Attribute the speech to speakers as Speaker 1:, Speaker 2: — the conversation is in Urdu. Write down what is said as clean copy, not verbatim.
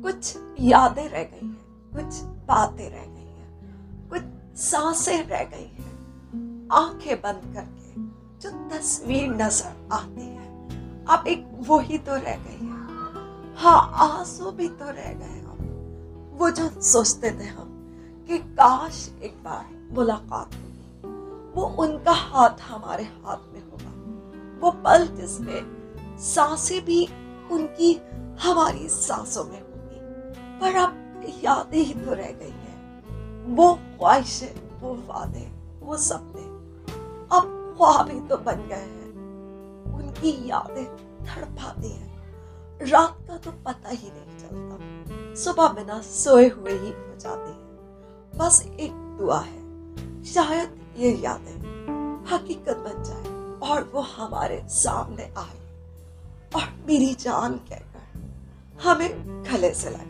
Speaker 1: کچھ یادیں رہ گئی ہیں، کچھ باتیں رہ گئی ہیں، کچھ سانسیں رہ گئی ہیں، آنکھیں بند کر کے جو تصویر نظر آتی ہے اب ایک وہی تو رہ گئی ہے۔ ہاں آنسو بھی تو رہ گئے اب، وہ جو سوچتے تھے ہم کہ کاش ایک بار ملاقات ہوگی، وہ ان کا ہاتھ ہمارے ہاتھ میں ہوگا، وہ پل جس میں سانسیں بھی ان کی ہماری سانسوں میں ہوگی، پر اب یادیں ہی تو رہ گئی ہیں، وہ خواہشیں، وہ وعدے، وہ سپنے اب خواب ہی تو بن گئے ہیں۔ ان کی یادیں تڑپاتی ہیں، رات کا تو پتہ ہی نہیں چلتا، صبح بنا سوئے ہوئے ہی ہو جاتی ہے۔ بس ایک دعا ہے، شاید یہ یادیں حقیقت بن جائے اور وہ ہمارے سامنے آئے اور میری جان کہہ کر ہمیں گلے سے لگا۔